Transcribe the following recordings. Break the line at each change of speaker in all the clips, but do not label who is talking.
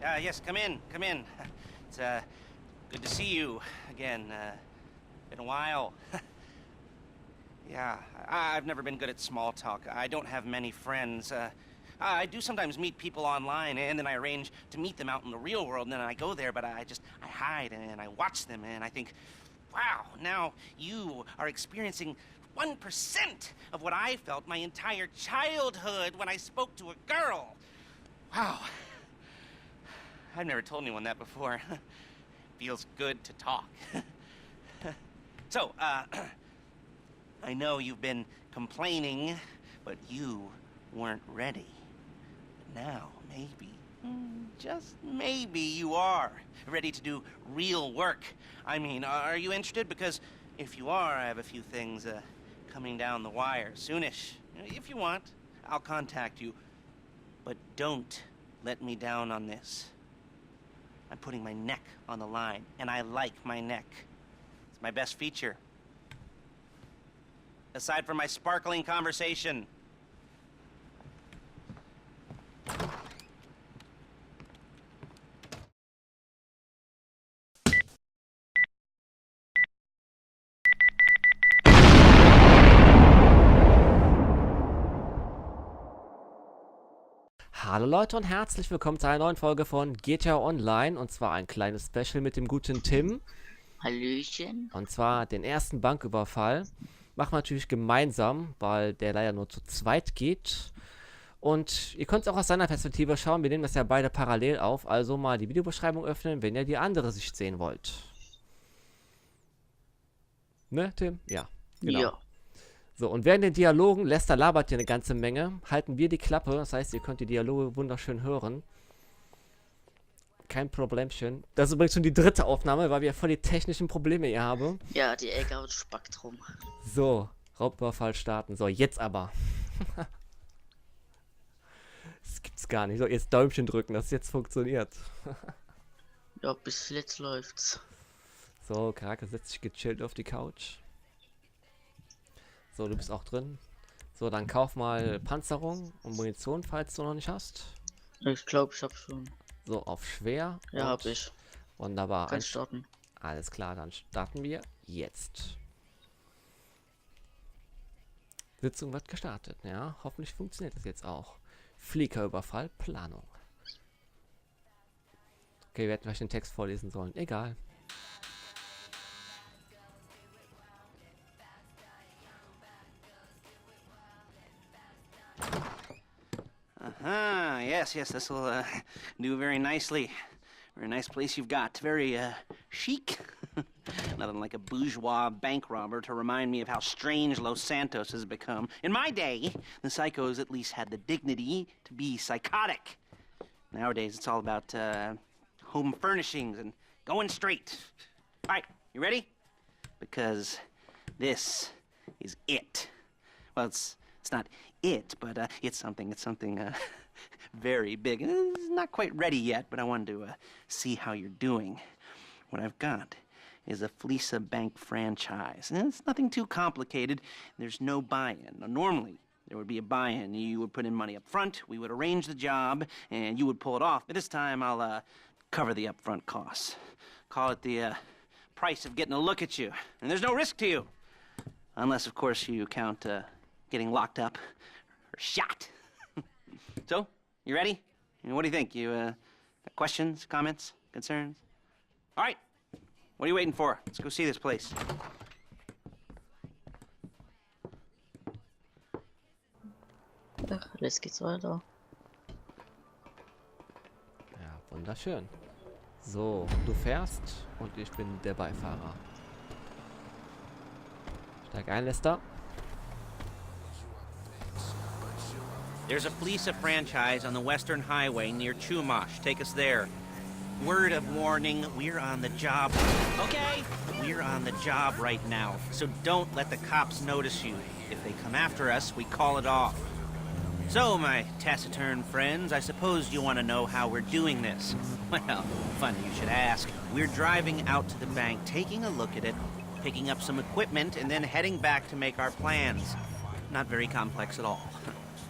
Yes, come in, come in. It's, good to see you again. Been a while. Yeah, I've never been good at small talk. I don't have many friends. I do sometimes meet people online, and then I arrange to meet them out in the real world, and then I go there, but I hide, and I watch them, and I think, wow, now you are experiencing 1% of what I felt my entire childhood when I spoke to a girl. Wow. I've never told anyone that before. Feels good to talk. So, I know you've been complaining, but you weren't ready. Now, maybe, just maybe you are ready to do real work. I mean, are you interested? Because if you are, I have a few things coming down the wire soonish. If you want, I'll contact you. But don't let me down on this. I'm putting my neck on the line, and I like my neck. It's my best feature. Aside from my sparkling conversation.
Hallo Leute und herzlich willkommen zu einer neuen Folge von GTA Online, und zwar ein kleines Special mit dem guten Tim.
Hallöchen.
Und zwar den ersten Banküberfall. Machen wir natürlich gemeinsam, weil der leider nur zu zweit geht. Und ihr könnt es auch aus seiner Perspektive schauen, wir nehmen das ja beide parallel auf, also mal die Videobeschreibung öffnen, wenn ihr die andere Sicht sehen wollt. Ne, Tim? Ja, genau. Ja. So, und während den Dialogen, Lester labert hier eine ganze Menge, halten wir die Klappe, das heißt, ihr könnt die Dialoge wunderschön hören. Kein Problemchen. Das ist übrigens schon die dritte Aufnahme, weil wir voll die technischen Probleme hier haben.
Ja, die Ecke und Spektrum.
So, Raubüberfall starten. So, jetzt aber. Das gibt's gar nicht. So, jetzt Däumchen drücken, dass es jetzt funktioniert.
Ja, bis jetzt läuft's.
So, Krake setzt sich gechillt auf die Couch. So, du bist auch drin. So, dann kauf mal Panzerung und Munition, falls du noch nicht hast.
Ich glaube, ich hab schon.
So, auf schwer.
Ja, hab ich.
Wunderbar.
Kann starten.
Alles klar, dann starten wir jetzt. Sitzung wird gestartet, ja. Hoffentlich funktioniert das jetzt auch. Fleeca Überfall, Planung. Okay, wir hätten vielleicht den Text vorlesen sollen. Egal.
Yes, this will do very nicely. Very nice place you've got. Very chic. Nothing like a bourgeois bank robber to remind me of how strange Los Santos has become. In my day, the psychos at least had the dignity to be psychotic. Nowadays, it's all about home furnishings and going straight. All right, you ready? Because this is it. Well, it's not it, but it's something very big. It's not quite ready yet, but I wanted to see how you're doing. What I've got is a Fleeca Bank franchise. And it's nothing too complicated. There's no buy-in. Now, normally, there would be a buy-in. You would put in money up front, we would arrange the job, and you would pull it off. But this time, I'll cover the upfront costs. Call it the price of getting a look at you. And there's no risk to you. Unless, of course, you count getting locked up or shot. So, you ready? What do you think? You got questions, comments, concerns? All right. What are you waiting for? Let's go see this place.
Ach, jetzt geht's weiter.
Ja, wunderschön. So, du fährst und ich bin der Beifahrer. Steig ein, Lester.
There's a Fleeca franchise on the Western Highway near Chumash. Take us there. Word of warning, we're on the job. Okay? We're on the job right now, so don't let the cops notice you. If they come after us, we call it off. So, my taciturn friends, I suppose you want to know how we're doing this. Well, funny you should ask. We're driving out to the bank, taking a look at it, picking up some equipment, and then heading back to make our plans. Not very complex at all.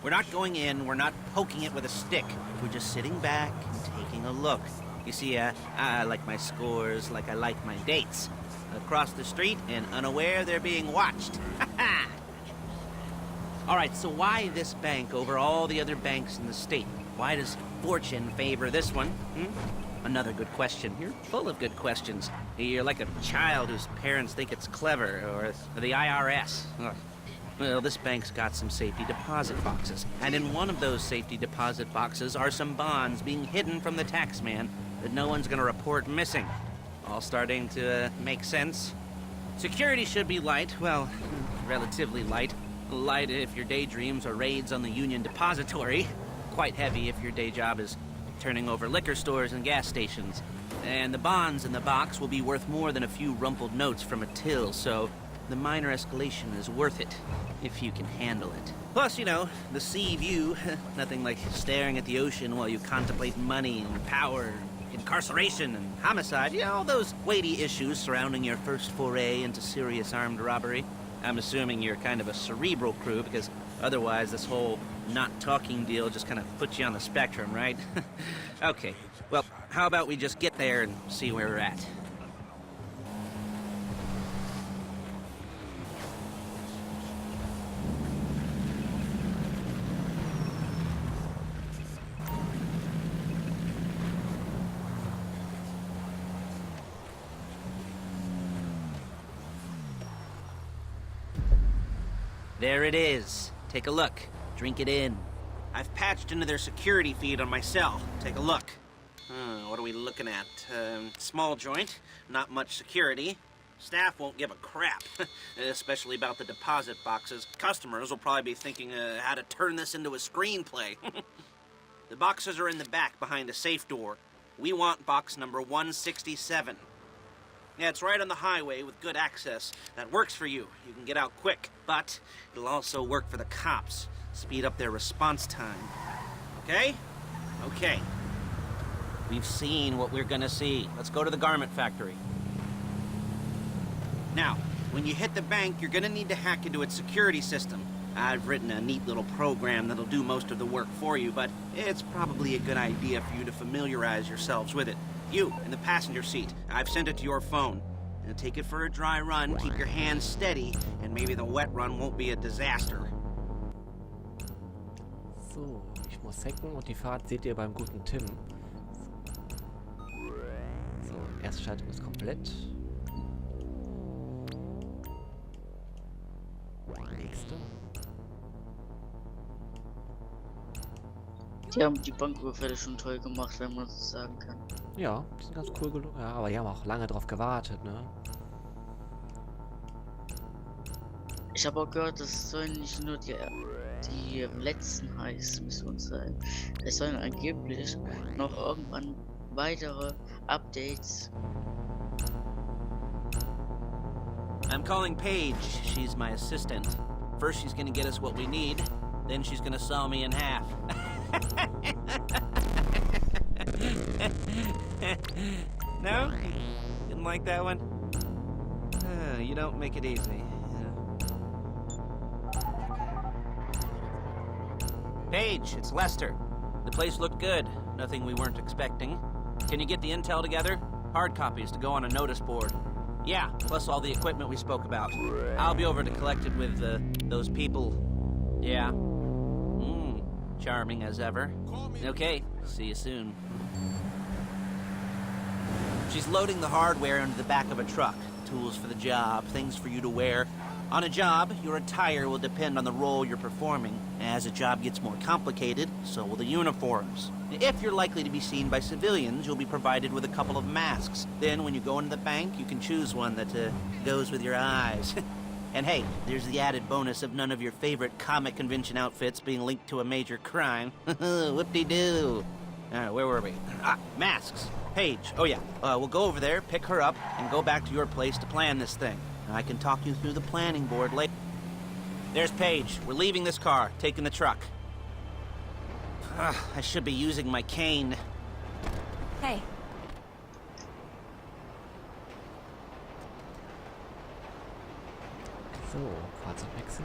We're not going in, we're not poking it with a stick. We're just sitting back and taking a look. You see, I like my scores like I like my dates. Across the street and unaware they're being watched. All right, so why this bank over all the other banks in the state? Why does fortune favor this one? Another good question. You're full of good questions. You're like a child whose parents think it's clever, or the IRS. Ugh. Well, this bank's got some safety deposit boxes, and in one of those safety deposit boxes are some bonds being hidden from the tax man that no one's gonna report missing. All starting to make sense. Security should be light, well, relatively light. Light if your daydreams are raids on the Union Depository. Quite heavy if your day job is turning over liquor stores and gas stations. And the bonds in the box will be worth more than a few rumpled notes from a till, so the minor escalation is worth it, if you can handle it. Plus, you know, the sea view, nothing like staring at the ocean while you contemplate money and power, incarceration and homicide, you know, all those weighty issues surrounding your first foray into serious armed robbery. I'm assuming you're kind of a cerebral crew, because otherwise this whole not talking deal just kind of puts you on the spectrum, right? Okay, well, how about we just get there and see where we're at? There it is. Take a look. Drink it in. I've patched into their security feed on my cell. Take a look. What are we looking at? Small joint, not much security. Staff won't give a crap, especially about the deposit boxes. Customers will probably be thinking how to turn this into a screenplay. The boxes are in the back behind a safe door. We want box number 167. Yeah, it's right on the highway with good access. That works for you. You can get out quick, but it'll also work for the cops. Speed up their response time. Okay? Okay. We've seen what we're gonna see. Let's go to the garment factory. Now, when you hit the bank, you're gonna need to hack into its security system. I've written a neat little program that'll do most of the work for you, but it's probably a good idea for you to familiarize yourselves with it. You, in the passenger seat, I've sent it to your phone. Now take it for a dry run, keep your hands steady, and maybe the wet run won't be a disaster.
So, ich muss hacken und die Fahrt seht ihr beim guten Tim. So, erste Schaltung ist komplett. Nächste.
Die haben die Banküberfälle schon toll gemacht, wenn man es sagen kann.
Ja, die sind ganz cool gelungen. Ja, aber die haben auch lange drauf gewartet, ne?
Ich habe auch gehört, das sollen nicht nur die letzten Heist-Missionen sein. Es sollen angeblich noch irgendwann weitere Updates.
I'm calling Paige. She's my assistant. First she's gonna get us what we need, then she's gonna saw me in half. No? Didn't like that one? You don't make it easy. Paige, it's Lester. The place looked good. Nothing we weren't expecting. Can you get the intel together? Hard copies to go on a notice board. Yeah, plus all the equipment we spoke about. I'll be over to collect it with those people. Yeah. Charming as ever. Okay, see you soon. She's loading the hardware into the back of a truck. Tools for the job, things for you to wear. On a job, your attire will depend on the role you're performing. As a job gets more complicated, so will the uniforms. If you're likely to be seen by civilians, you'll be provided with a couple of masks. Then when you go into the bank, you can choose one that goes with your eyes. And hey, there's the added bonus of none of your favorite comic convention outfits being linked to a major crime. Whoop-de-doo. Where were we? Masks. Paige. Oh yeah, we'll go over there, pick her up, and go back to your place to plan this thing. I can talk you through the planning board later. There's Paige. We're leaving this car, taking the truck. I should be using my cane.
Hey.
So, Fahrzeug wechseln.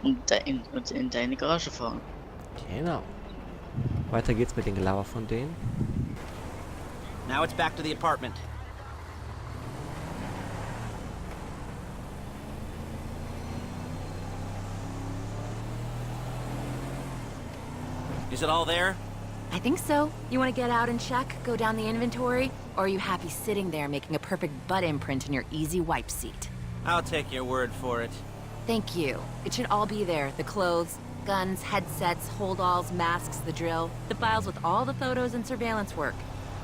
und in deine Garage fahren.
Genau. Weiter geht's mit den Gelaber von denen.
Now it's back to the apartment. Is it all there?
I think so. You want to get out and check, go down the inventory? Or are you happy sitting there making a perfect butt imprint in your easy wipe seat?
I'll take your word for it.
Thank you. It should all be there. The clothes, guns, headsets, holdalls, masks, the drill. The files with all the photos and surveillance work.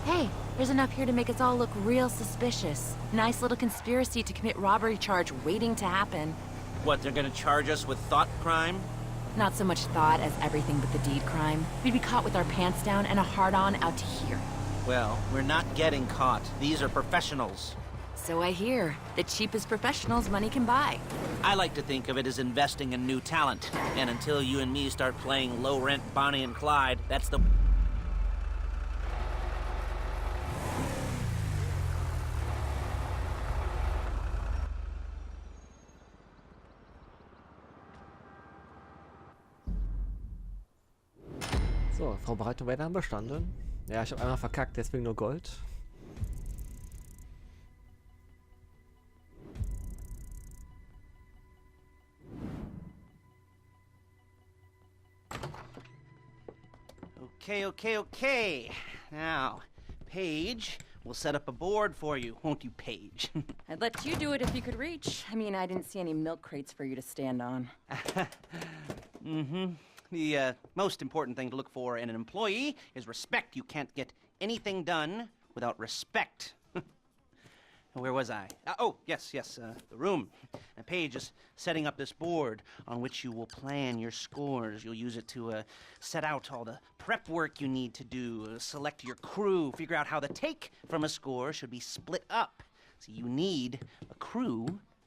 Hey, there's enough here to make us all look real suspicious. Nice little conspiracy to commit robbery charge waiting to happen.
What, they're gonna charge us with thought crime?
Not so much thought as everything but the deed crime. We'd be caught with our pants down and a hard-on out to here.
Well, we're not getting caught. These are professionals.
So I hear. The cheapest professionals money can buy.
I like to think of it as investing in new talent. And until you and me start playing low-rent Bonnie and Clyde, that's the...
So, Vorbereitung weiter bestanden. Ja, ich habe einmal verkackt, deswegen nur Gold.
Okay. Now, Paige will set up a board for you, won't you, Paige?
I'd let you do it if you could reach. I mean, I didn't see any milk crates for you to stand on.
The most important thing to look for in an employee is respect. You can't get anything done without respect. Where was I? Yes, the room. And Paige is setting up this board on which you will plan your scores. You'll use it to set out all the prep work you need to do, select your crew, figure out how the take from a score should be split up. So you need a crew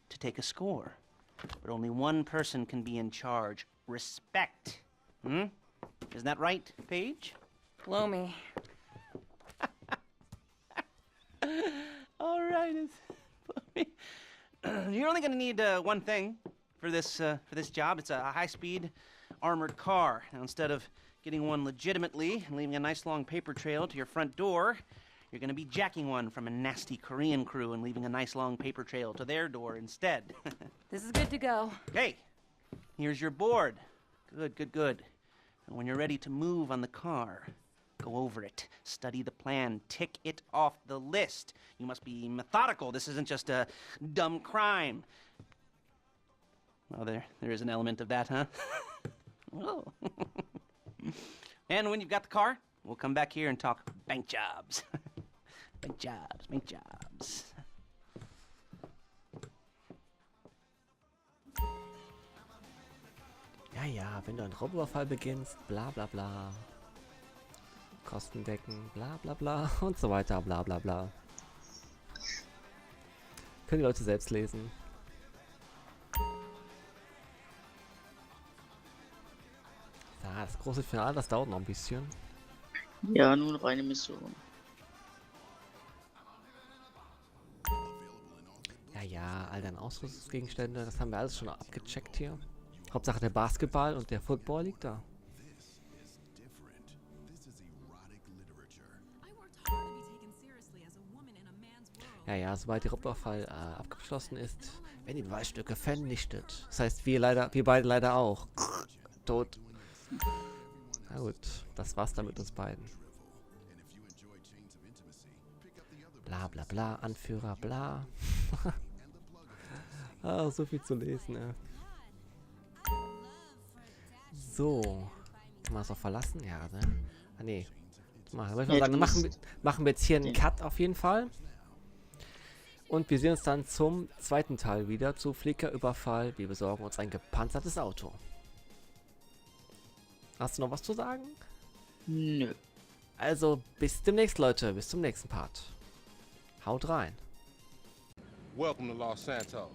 to take a score. But only one person can be in charge. Respect. Isn't that right, Paige?
Blow me.
All right. You're only going to need one thing for this job. It's a high-speed armored car. Now, instead of getting one legitimately and leaving a nice long paper trail to your front door, you're going to be jacking one from a nasty Korean crew and leaving a nice long paper trail to their door instead.
This is good to go.
Hey, here's your board. Good. And when you're ready to move on the car, go over it, study the plan, tick it off the list. You must be methodical. This isn't just a dumb crime. Well, there is an element of that, huh? Oh. And when you've got the car, we'll come back here and talk bank jobs. Bank jobs.
Ja, wenn du einen Raubüberfall beginnst, bla bla bla. Kosten decken, bla bla bla und so weiter, bla bla bla. Können die Leute selbst lesen. Ja, das große Finale, das dauert noch ein bisschen.
Ja, nur noch eine Mission.
Ja, all deine Ausrüstungsgegenstände, das haben wir alles schon abgecheckt hier. Hauptsache der Basketball und der Football liegt da. Ja, sobald der Überfall abgeschlossen ist, werden die Beweisstücke vernichtet. Das heißt, wir beide leider auch. Tot. Na gut, das war's dann mit uns beiden. Bla bla bla, Anführer, bla. So viel zu lesen, ja. So. Kann man das auch verlassen? Ja, ne? Nee. Machen wir jetzt hier einen Cut auf jeden Fall. Und wir sehen uns dann zum zweiten Teil wieder, zu Fleeca Überfall. Wir besorgen uns ein gepanzertes Auto. Hast du noch was zu sagen?
Nö.
Also, bis demnächst, Leute. Bis zum nächsten Part. Haut rein.
Welcome to Los Santos.